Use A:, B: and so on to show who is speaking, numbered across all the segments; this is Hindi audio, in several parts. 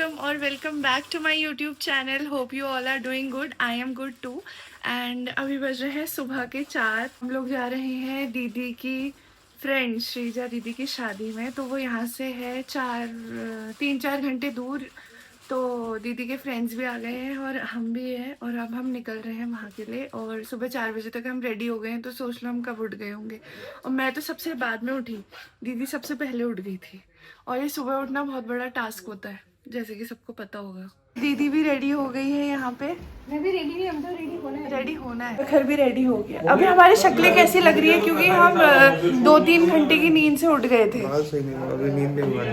A: अस्सलाम और welcome back to my YouTube channel. Hope you all are doing good. I am good too. And अभी बज रहे हैं सुबह के 4। हम लोग जा रहे हैं दीदी की फ्रेंड श्रीजा दीदी की शादी में। तो वो यहाँ से है 3-4 घंटे दूर। तो दीदी के फ्रेंड्स भी आ गए हैं और हम भी हैं और अब हम निकल रहे हैं वहाँ के लिए। और सुबह 4 बजे तक हम रेडी हो गए हैं। तो सोच लो हम कब उठ गए होंगे। और मैं तो सबसे बाद में उठी, दीदी सबसे पहले उठ गई थी। और ये सुबह उठना बहुत बड़ा टास्क होता है, जैसे कि सबको पता होगा। दीदी भी रेडी हो गई है यहाँ पे।
B: मैं भी रेडी नहीं, हम तो रेडी होना है।
A: रेडी होना है। घर भी रेडी हो गया। अभी हमारी शक्लें कैसी लग रही है क्योंकि हम 2-3 घंटे की नींद से उठ गए थे।
C: अभी नींद नहीं हुआ है।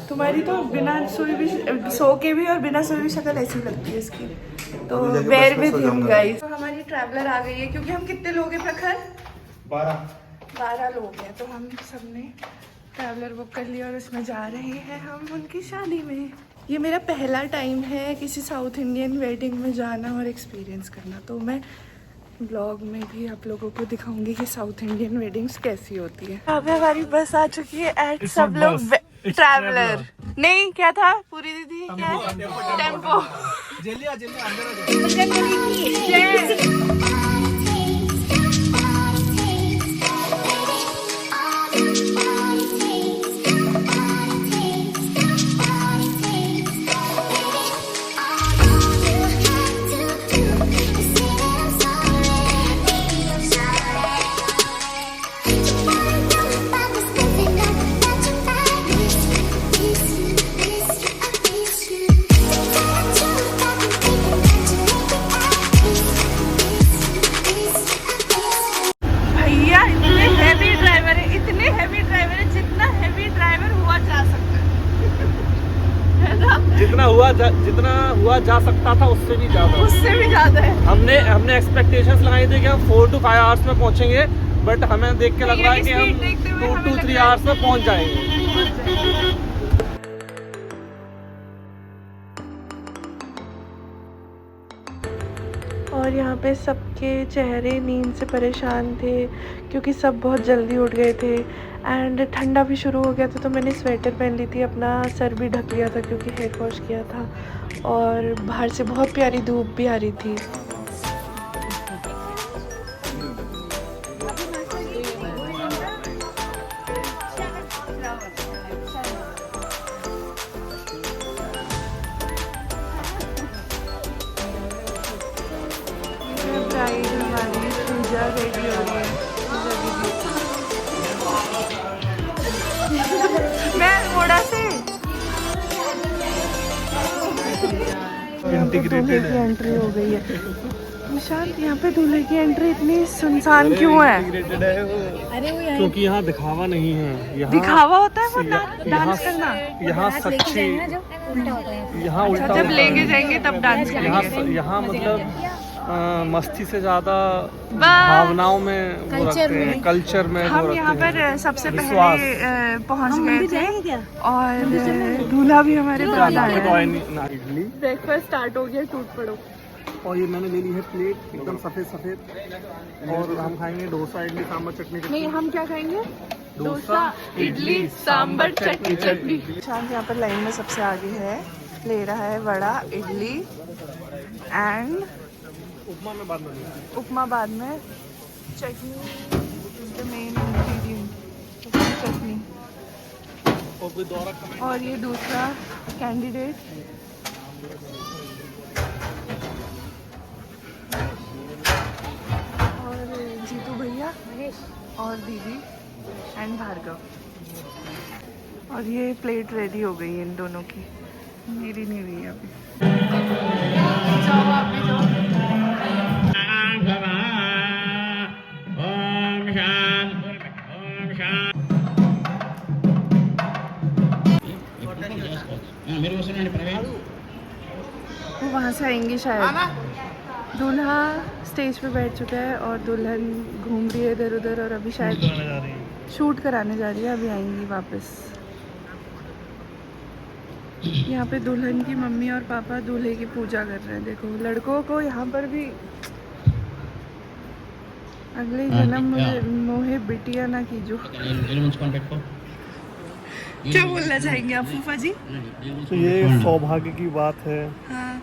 A: तुम्हारी तो बिना सोए भी, सो के भी और बिना सोए भी शक्ल ऐसी लगती है इसकी। तो बेयर विद हिम गाइस। तो हमारी ट्रैवलर आ गई है क्योंकि हम कितने लोग हैं प्रखर? 12 लोग हैं। तो हम सबने ट्रैवलर बुक कर लिया और उसमें जा रहे हैं हम उनकी शादी में। ये मेरा पहला टाइम है किसी साउथ इंडियन वेडिंग में जाना और एक्सपीरियंस करना। तो मैं ब्लॉग में भी आप लोगों को दिखाऊंगी कि साउथ इंडियन वेडिंग्स कैसी होती है। अब हमारी बस आ चुकी है एंड सब लोग ट्रैवलर नहीं, क्या था पूरी दीदी, क्या है? टेम्पो।
C: जितना हुआ जा सकता था उससे भी ज्यादा
A: है।
C: हमने एक्सपेक्टेशंस लगाई थी कि हम 4 to 5 आवर्स में पहुंचेंगे, बट हमें देख के लग रहा है कि हम 2 to 3 आवर्स में पहुंच जाएंगे।
A: और यहाँ पे सबके चेहरे नींद से परेशान थे क्योंकि सब बहुत जल्दी उठ गए थे एंड ठंडा भी शुरू हो गया था। तो मैंने स्वेटर पहन ली थी, अपना सर भी ढक लिया था क्योंकि हेयर वॉश किया था। और बाहर से बहुत प्यारी धूप भी आ रही थी। ब्राइड हमारी पूजा रेडी हो गई है। मैं थोड़ा से दूल्हे की एंट्री हो गई है। निशांत, यहाँ पे दूल्हे की एंट्री इतनी सुनसान क्यों है?
B: अरे वो
C: क्योंकि यहाँ दिखावा नहीं है। यहाँ
A: दिखावा होता है वो डांस करना।
C: यहाँ सच्ची, यहाँ उल्टा
A: जब लेके जाएंगे तब डांस करेंगे।
C: यहाँ मतलब मस्ती से ज्यादा भावनाओं में वो रखते हैं, कल्चर में।
A: हम यहाँ पर सबसे पहले पहुँच गए थे और दूल्हा भी हमारे बाद आया। ब्रेकफास्ट स्टार्ट हो गया, टूट पड़ो।
C: और ये मैंने ले ली है प्लेट एकदम सफेद और हम खाएंगे डोसा, इडली, सांभर, चटनी।
A: नहीं, हम क्या खाएंगे? डोसा, इडली, सांभर, चटनी। शाम यहाँ पर लाइन में सबसे आगे है, ले रहा है वड़ा, इडली एंड उपमा बाद में चटनी, मेन इंग्रेडिएंट चटनी। और ये दूसरा कैंडिडेट और जीतू भैया और दीदी एंड भार्गव। और ये प्लेट रेडी हो गई है इन दोनों की, मेरी नहीं हुई अभी। जाओ आप भी जाओ। वो वहाँ से आएंगे शायद। दूल्हा स्टेज पे बैठ चुका है और दुल्हन घूम रही है इधर उधर और अभी शायद शूट कराने जा रही है, अभी आएंगी वापस। यहाँ पे दुल्हन की मम्मी और पापा दूल्हे की पूजा कर रहे हैं। देखो लड़कों को यहाँ पर भी अगले जन्म मोहे बिटिया ना कीजो। क्या बोलना चाहेंगे आप फूफा जी?
C: तो ये सौभाग्य की बात है
A: हाँ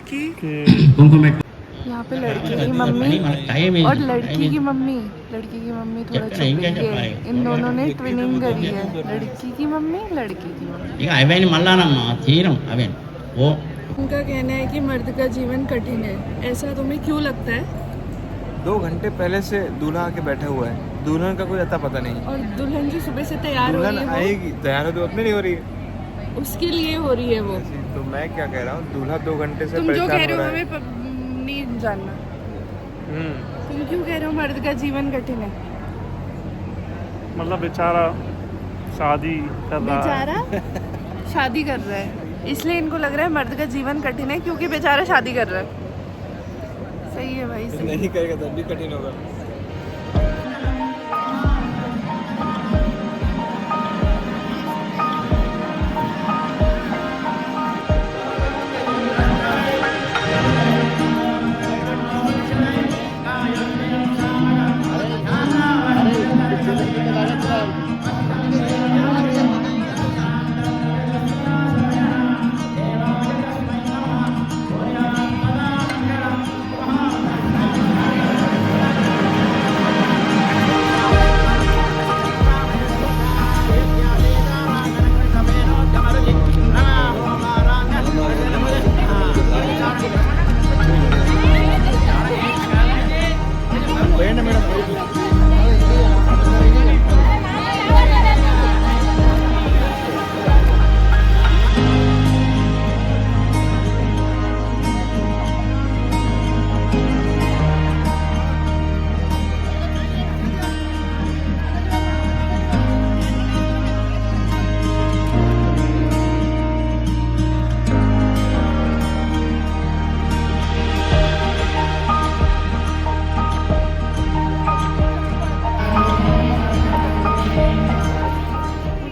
A: कि
C: कि
A: यहाँ पे लड़के की मम्मी और लड़की की मम्मी थोड़ा छुपी है। इन दोनों ने ट्विनिंग करी है, लड़की की मम्मी लड़की की मम्मी। उनका कहना है कि मर्द का जीवन कठिन है। ऐसा तुम्हें क्यों लगता है?
D: 2 घंटे पहले से दूल्हा आके बैठा हुआ है, दुल्हन का कोई अता पता नहीं।
A: और दुल्हन जो सुबह से तैयार हो रही
D: दुल्हन
A: है
D: आएगी, तैयार तो उतनी नहीं हो रही है,
A: वो उसके लिए हो रही है वो।
D: तो मैं क्या कह रहा हूँ, दूल्हा 2 घंटे से
A: तुम जो
D: परेशान
A: कह रहे हो
D: रहा है।
A: हमें नहीं जानना।
D: हम्म।
A: तुम क्यों कह रहे हो मर्द का जीवन कठिन है?
C: मतलब बेचारा शादी कर रहा है।
A: बेचारा शादी कर रहा है, इसलिए इनको लग रहा है मर्द का जीवन कठिन है, क्योंकि बेचारा शादी कर रहा है। सही है भाई, सही।
D: नहीं करेगा तब भी कठिन होगा।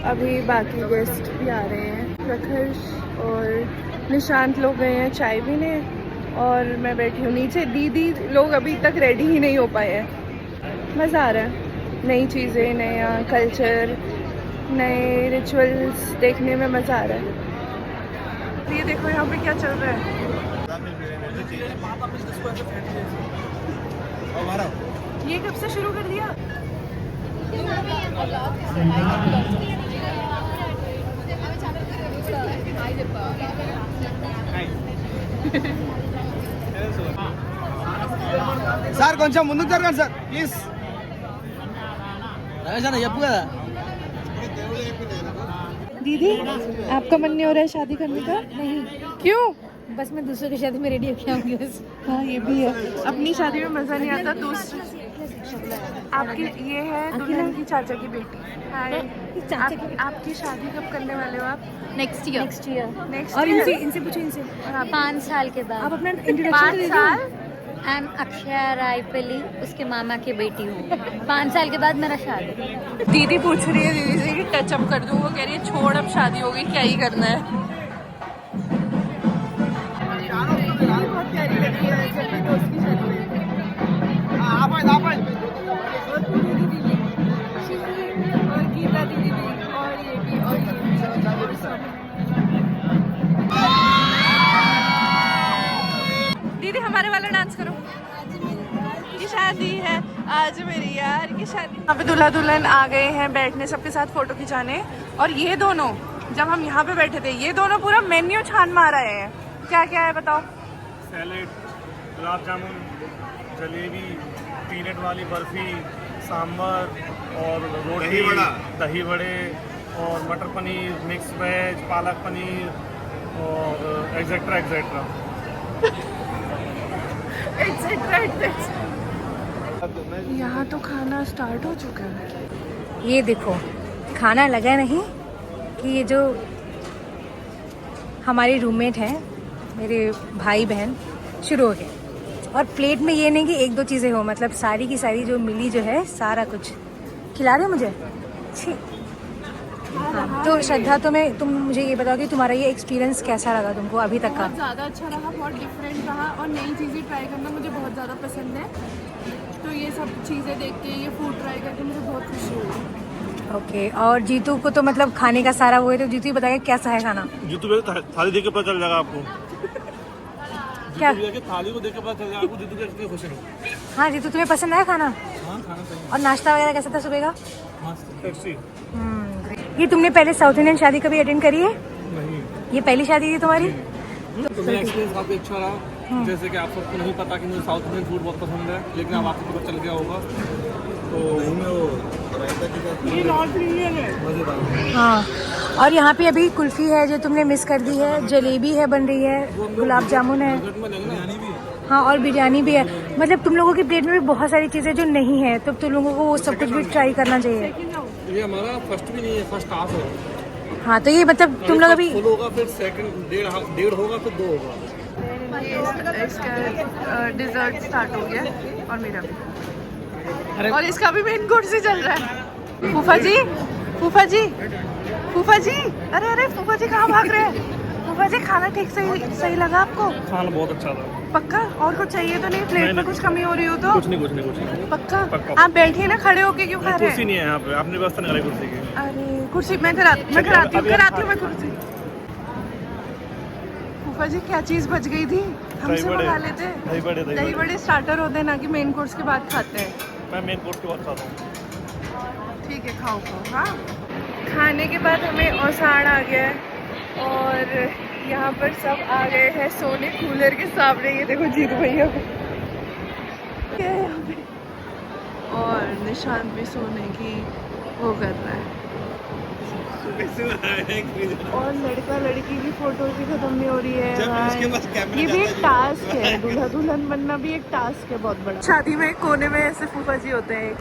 A: अभी बाकी गेस्ट भी आ रहे हैं, प्रखर्ष और निशांत लोग गए हैं चाय पीने और मैं बैठी हूँ नीचे। दीदी लोग अभी तक रेडी ही नहीं हो पाए हैं। मज़ा आ रहा है, नई चीज़ें, नया कल्चर, नए रिचुअल्स देखने में मज़ा आ रहा है। ये देखो यहाँ पे क्या चल रहा है। ये कब से शुरू कर दिया?
D: సార్ కొంచెం ముందుకు జరగండి సార్ ప్లీజ్.
A: दीदी आपका मन नहीं हो रहा है शादी करने का?
B: नहीं,
A: क्यों?
B: बस मैं दूसरों की शादी में रेडी होके आऊंगी बस।
A: हाँ ये भी है, अपनी शादी में मज़ा नहीं आता। दूसरी आपकी ये है दुल्हन की चाचा की बेटी। हाय, आपकी शादी कब करने वाले हो आप?
B: Next year.
A: नेक्स्ट
B: और इनसे पूछो इनसे।
E: 5 साल के बाद।
B: आप अपना
A: 5
B: इंट्रोडक्शन
A: साल?
E: आई एम अक्षया रायपली, उसके मामा की बेटी हूँ। 5 साल के बाद मेरा शादी।
A: दीदी पूछ रही है दीदी से कि टच अप कर दूँ, वो कह रही है छोड़ अब शादी हो गई, क्या ही करना है। बहुत प्यारी लगी है सबकी दोस्त की शादी में। और गीता दीदी भी, और ये भी, और ये भी सब। दीदी हमारे वाला डांस करो। की शादी है आज मेरी यार की शादी। यहाँ पे दूल्हा दुल्हन आ गए हैं बैठने, सबके साथ फोटो खिंचाने। और ये दोनों, जब हम यहाँ पे बैठे थे, ये दोनों पूरा मेन्यू छान मार रहे हैं। क्या क्या है बताओ?
C: सैलेड, गुलाब जामुन, जलेबी, पीनट वाली बर्फी, सांभर और रोटी, दही बड़े और मटर पनीर, मिक्स वेज, पालक पनीर और एक्सेट्रा एक्सेट्रा। यहाँ तो खाना स्टार्ट हो चुका है।
B: ये देखो, खाना लगा नहीं कि ये जो हमारी रूममेट है, मेरे भाई बहन, शुरू हो गए। और प्लेट में ये नहीं कि 1-2 चीज़ें हो, मतलब सारी की सारी जो मिली जो है, सारा कुछ खिला रहे हो मुझे। छी। हाँ, तो श्रद्धा, तुम मुझे ये बताओ कि तुम्हारा ये एक्सपीरियंस कैसा लगा तुमको अभी तक का?
A: बहुत ज़्यादा अच्छा रहा, बहुत डिफरेंट रहा और नई चीज़ें ट्राई करना मुझे बहुत ज़्यादा पसंद है। तो ये सब चीज़ें देख के, ये फूड ट्राई करके मुझे बहुत खुशी हुई।
B: ओके, और जीतू को तो मतलब खाने का सारा वो है, तो जीतू ही बताएगा कैसा है खाना।
C: जीतू थाली देख के पता चल जाएगा आपको।
B: क्या
C: थाली को देख के पता चल जाएगा आपको जीतू कितने खुश है।
B: हाँ जीतू, तुम्हें पसंद आया खाना?
C: हाँ, खाना सही
B: और नाश्ता वगैरह कैसा था सुबह का?
C: टैक्सी
B: ये तुमने पहले साउथ इंडियन शादी कभी अटेंड करी है?
C: नहीं।
B: ये पहली शादी थी तुम्हारी?
C: तो मेरा एक्सपीरियंस काफ़ी अच्छा रहा। जैसे कि आप सबको नहीं पता कि मुझे साउथ इंडियन फूड बहुत पसंद है, लेकिन अब आपको पता चल गया होगा। तो
B: हाँ, और यहाँ पे अभी कुल्फी है जो तुमने मिस कर दी है, जलेबी है बन रही है, गुलाब जामुन है, हाँ और बिरयानी भी है। मतलब तुम लोगों की प्लेट में भी बहुत सारी चीज़ें जो नहीं है, तो तुम लोगों को वो सब कुछ भी ट्राई करना चाहिए।
C: ये हमारा फर्स्ट भी नहीं है, फर्स्ट हाफ है।
B: हाँ, तो ये मतलब तुम लोग अभी
C: फुल होगा, फिर सेकंड डेढ़ होगा, फिर 2 होगा।
A: इसका डिजर्ट स्टार्ट हो गया और मेरा भी, और इसका भी मेन कोर्स ही चल रहा है। फूफा जी, फूफा जी, फूफा जी, अरे अरे फूफा जी कहाँ भाग रहे हैं? फूफा जी खाना ठीक सही लगा आपको?
C: खाना बहुत अच्छा था।
A: पक्का? और कुछ चाहिए तो नहीं? प्लेट में कुछ कमी हो रही हो तो?
C: कुछ नहीं।
A: पक्का? आप बैठिए ना, खड़े होके क्यों खा रहे हैं?
C: कुर्सी नहीं है यहाँ पे, आपने व्यवस्था नहीं करी कुर्सी की।
A: अरे कुर्सी मैं कराती हूँ मैं कुर्सी। फूफा जी क्या चीज बच गई थी? हमसे मंगा लेते। दही बड़े स्टार्टर होते हैं ना कि मेन कोर्स के बाद खाते हैं?
C: मैं मेन कोर्स के बाद खाता हूँ।
A: ठीक है, खाओ। हाँ, खाने के बाद हमें औसाड़ आ गया है और यहाँ पर सब आ गए हैं सोने कूलर के सामने। ये देखो जीत भैया क्या है यहाँ पे, और निशांत भी सोने की वो कर रहा है, और लड़का लड़की की फोटो भी खत्म नहीं हो रही है। ये भी एक टास्क है, दूल्हा दुल्हन बनना भी एक टास्क है बहुत बड़ा। शादी में कोने में ऐसे फूफा जी होते हैं,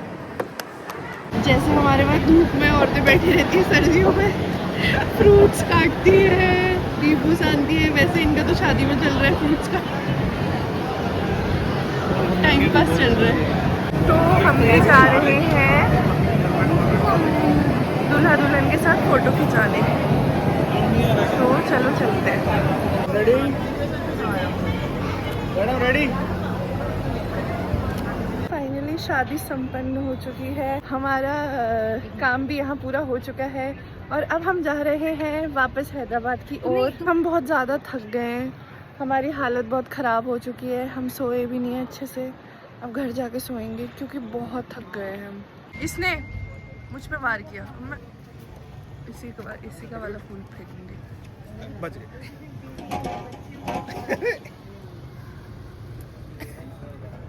A: जैसे हमारे वहाँ धूप में औरतें बैठी रहती है सर्दियों में, फ्रूट्स काटती है, नींबू सानती है, वैसे इनका तो शादी में चल रहा है फ्रूट्स का टाइम पास चल रहा है। तो हम ले जा रहे हैं दूल्हा दुल्हन के साथ फोटो खिंचाने, तो चलो चलते हैं।
C: रेडी।
A: फाइनली शादी संपन्न हो चुकी है, हमारा काम भी यहाँ पूरा हो चुका है और अब हम जा रहे हैं वापस हैदराबाद की ओर। हम बहुत ज़्यादा थक गए हैं, हमारी हालत बहुत ख़राब हो चुकी है, हम सोए भी नहीं अच्छे से। अब घर जाके सोएंगे क्योंकि बहुत थक गए हैं हम। इसने मुझ पे वार किया, मैं इसी का वाला फूल फेंकूंगी।
C: बच गए।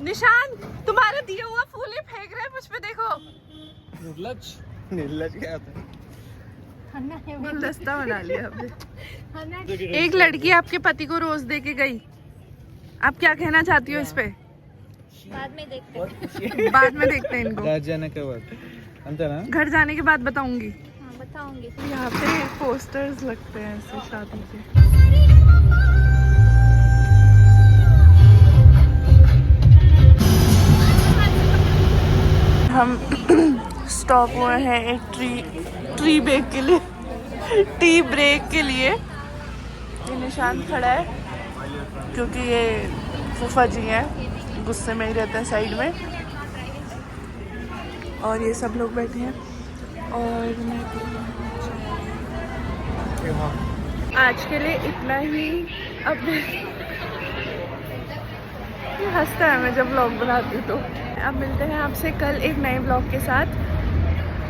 A: निशान, तुम्हारा दिया हुआ फूल ही फेंक रहे हैं मुझ पे, देखो।
D: निर्लज क्या होता है?
A: गुलदस्ता बना लिया हमने। एक लड़की आपके पति को रोज दे के गई, आप क्या कहना चाहती हो इस पे?
E: बाद में देखते हैं
A: इनको।
D: घर जाने के बाद अंतर ना?
A: घर जाने के बाद बताऊंगी।
E: हाँ, बताऊंगी।
A: यहाँ पे पोस्टर्स लगते हैं ऐसे शादी के। हम स्टॉप हुए हैं एक टी ब्रेक के लिए। ये निशान खड़ा है क्योंकि ये फूफा जी हैं, गुस्से में ही रहते हैं साइड में, और ये सब लोग बैठे हैं। और मैं आज के लिए इतना ही। अब हंसता है मैं जब व्लॉग बनाती हूँ। तो अब मिलते हैं आपसे कल एक नए व्लॉग के साथ,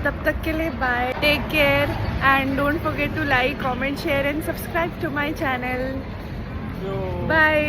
A: तब तक के लिए bye, take care and don't forget to like, comment, share and subscribe to my channel. Bye.